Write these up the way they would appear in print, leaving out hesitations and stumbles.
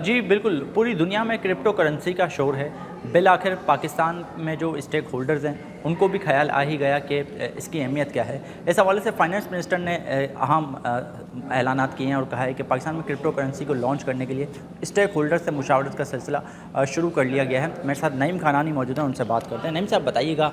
جی بالکل، پوری دنیا میں کرپٹو کرنسی کا شور ہے۔ بالآخر پاکستان میں جو اسٹیک ہولڈرز ہیں ان کو بھی خیال آ ہی گیا کہ اس کی اہمیت کیا ہے۔ اس حوالے سے فائنانس منسٹر نے اہم اعلانات کیے ہیں اور کہا ہے کہ پاکستان میں کرپٹو کرنسی کو لانچ کرنے کے لیے اسٹیک ہولڈر سے مشاورت کا سلسلہ شروع کر لیا گیا ہے۔ میرے ساتھ نعیم خانانی موجود ہیں، ان سے بات کرتے ہیں۔ نعیم صاحب بتائیے گا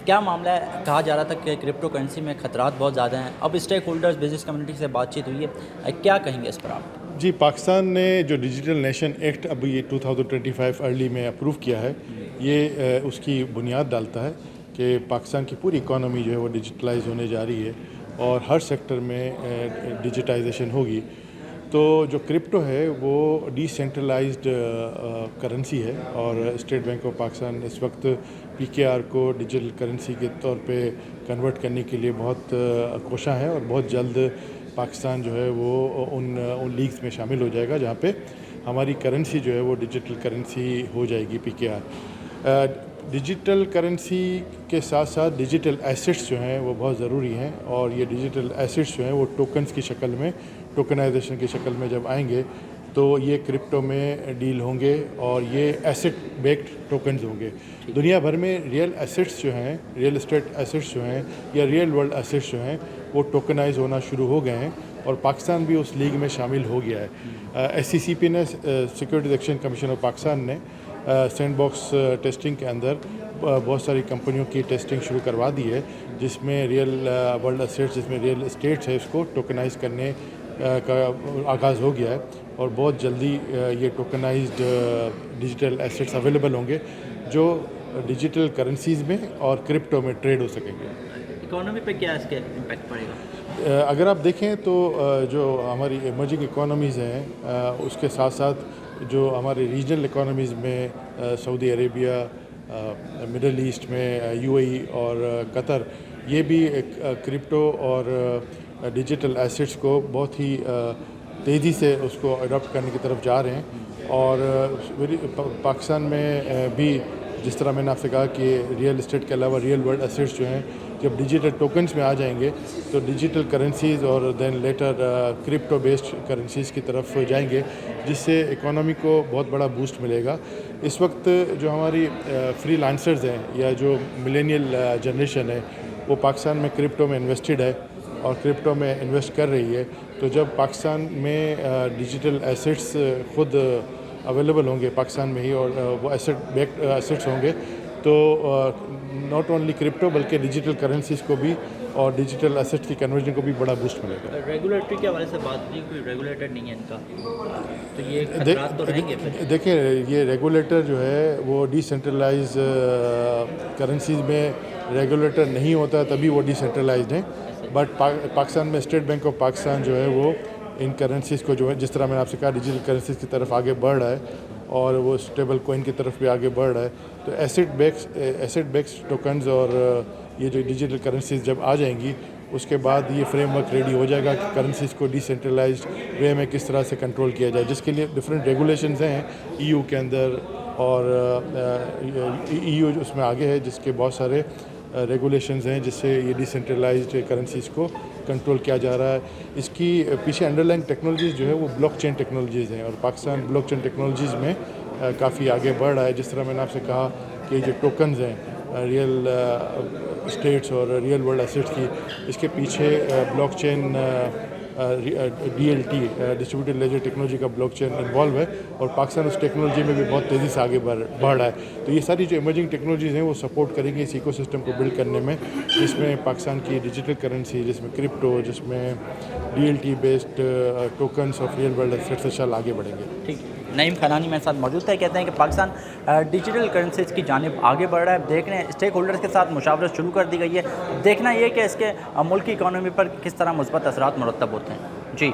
کیا معاملہ ہے؟ کہا جا رہا تھا کہ کرپٹو کرنسی میں خطرات بہت زیادہ ہیں، اب اسٹیک ہولڈرز بزنس کمیونٹی سے بات چیت ہوئی ہے، کیا کہیں گے اس پر آپ؟ جی، پاکستان نے جو ڈیجیٹل نیشن ایکٹ اب یہ 2025 ارلی میں اپروو کیا ہے، یہ اس کی بنیاد ڈالتا ہے کہ پاکستان کی پوری اکانومی جو ہے وہ ڈیجیٹلائز ہونے جا رہی ہے اور ہر سیکٹر میں ڈیجیٹائزیشن ہوگی۔ تو جو کرپٹو ہے وہ ڈی سینٹرلائزڈ کرنسی ہے اور اسٹیٹ بینک آف پاکستان اس وقت پی کے آر کو ڈیجیٹل کرنسی کے طور پہ کنورٹ کرنے کے لیے بہت کوشاں ہے اور بہت جلد پاکستان جو ہے وہ ان لیگز میں شامل ہو جائے گا جہاں پہ ہماری کرنسی جو ہے وہ ڈیجیٹل کرنسی ہو جائے گی پی کے آر۔ ڈیجیٹل کرنسی کے ساتھ ساتھ ڈیجیٹل ایسیٹس جو ہیں وہ بہت ضروری ہیں اور یہ ڈیجیٹل ایسیٹس جو ہیں وہ ٹوکنز کی شکل میں، ٹوکنائزیشن کی شکل میں جب آئیں گے تو یہ کرپٹو میں ڈیل ہوں گے اور یہ ایسٹ بیکڈ ٹوکنز ہوں گے۔ دنیا بھر میں ریئل ایسیٹس جو ہیں، ریئل اسٹیٹ ایسیٹس جو ہیں یا ریئل ورلڈ ایسیٹس جو ہیں وہ ٹوکنائز ہونا شروع ہو گئے ہیں اور پاکستان بھی اس لیگ میں شامل ہو گیا ہے۔ ایس سی سی پی نے، securities exchange commission of Pakistan نے سینڈ باکس ٹیسٹنگ کے اندر بہت ساری کمپنیوں کی ٹیسٹنگ شروع کروا دی ہے جس میں ریئل ورلڈ ایسیٹس، جس میں ریئل اسٹیٹس ہے، اس کو ٹوکنائز کرنے کا آغاز ہو گیا ہے اور بہت جلدی یہ ٹوکنائزڈ ڈیجیٹل ایسیٹس اویلیبل ہوں گے جو ڈیجیٹل کرنسیز میں اور کرپٹو میں ٹریڈ ہو سکیں گے۔ اکانومی پہ کیا اس کے امپیکٹ پڑے گا؟ اگر آپ دیکھیں تو جو ہماری ایمرجنگ اکانومیز ہیں اس کے ساتھ ساتھ جو ہمارے ریجنل اکانومیز میں سعودی عربیہ، مڈل ایسٹ میں یو اے ای اور قطر، یہ بھی کرپٹو اور ڈیجیٹل ایسیٹس کو بہت ہی تیزی سے اس کو اڈاپٹ کرنے کی طرف جا رہے ہیں اور پاکستان میں بھی جس طرح میں نے آپ سے کہا کہ ریئل اسٹیٹ کے علاوہ ریئل ورلڈ ایسیٹس جو ہیں جب ڈیجیٹل ٹوکنز میں آ جائیں گے تو ڈیجیٹل کرنسیز اور then later crypto based currencies کی طرف جائیں گے جس سے اکانومی کو بہت بڑا بوسٹ ملے گا۔ اس وقت جو ہماری فری لانسرز ہیں یا جو ملینیل جنریشن ہے وہ پاکستان میں کرپٹو میں انویسٹڈ ہے اور کرپٹو میں انویسٹ کر رہی ہے، تو جب پاکستان میں ڈیجیٹل ایسیٹس خود اویلیبل ہوں گے پاکستان میں ہی اور وہ ایسیٹ بیکڈ ایسیٹس ہوں گے تو ناٹ اونلی کرپٹو بلکہ ڈیجیٹل کرنسیز کو بھی اور ڈیجیٹل ایسیٹ کی کنورژن کو بھی بڑا بوسٹ ملے گا۔ ریگولیٹری کے حوالے سے بات نہیں، کوئی ریگولیٹر نہیں ہے ان کا، تو یہ خطرات تو رہیں گے پھر؟ دیکھیں، یہ ریگولیٹر جو ہے وہ ڈی سینٹرلائز کرنسیز میں ریگولیٹر نہیں ہوتا تبھی وہ ڈی سینٹرلائزڈ ہیں، بٹ پاکستان میں اسٹیٹ بینک آف پاکستان جو ہے وہ ان کرنسیز کو جو ہے جس طرح میں نے آپ سے کہا ڈیجیٹل کرنسیز کی طرف آگے بڑھ رہا ہے اور وہ اسٹیبل کوئن کی طرف بھی آگے بڑھ رہا ہے، تو ایسٹ بیکس ٹوکنز اور یہ جو ڈیجیٹل کرنسیز جب آ جائیں گی اس کے بعد یہ فریم ورک ریڈی ہو جائے گا کہ کرنسیز کو ڈی سینٹرلائزڈ وے میں کس طرح سے کنٹرول کیا جائے، جس کے لیے ڈفرینٹ ریگولیشنز ہیں ای یو کے اندر اور ای یو اس میں آگے ہے جس کے بہت سارے ریگولیشنز ہیں جس سے یہ ڈی سینٹرلائزڈ کرنسیز کو کنٹرول کیا جا رہا ہے۔ اس کی پیچھے انڈرلائن ٹیکنالوجیز جو ہے وہ بلاک چین ٹیکنالوجیز ہیں اور پاکستان بلاک چین ٹیکنالوجیز میں کافی آگے بڑھ رہا ہے۔ جس طرح میں نے آپ سے کہا کہ جو ٹوکنز ہیں ریئل اسٹیٹس اور ریئل ورلڈ ایسیٹس کی، اس کے پیچھے blockchain D L T distributed ledger technology کا بلاک چین انوالو ہے اور پاکستان اس ٹیکنالوجی میں بھی بہت تیزی سے آگے بڑھ رہا ہے، تو یہ ساری جو ایمرجنگ ٹیکنالوجیز ہیں وہ سپورٹ کریں گے اس ایکو سسٹم کو بلڈ کرنے میں، جس میں پاکستان کی ڈیجیٹل کرنسی، جس میں کرپٹو، جس میں D L T based tokens of real world assets انشاءاللہ آگے بڑھیں گے۔ ٹھیک، نعیم خانانی میرے ساتھ موجود تھے، کہتے ہیں کہ پاکستان ڈیجیٹل کرنسیز کی جانب آگے بڑھ رہا ہے۔ دیکھ رہے ہیں اسٹیک ہولڈرز کے ساتھ مشاورت شروع کر دی گئی ہے، دیکھنا یہ کہ اس کے ملکی اکانومی پر کس طرح مثبت اثرات مرتب ہوتے ہیں۔ جی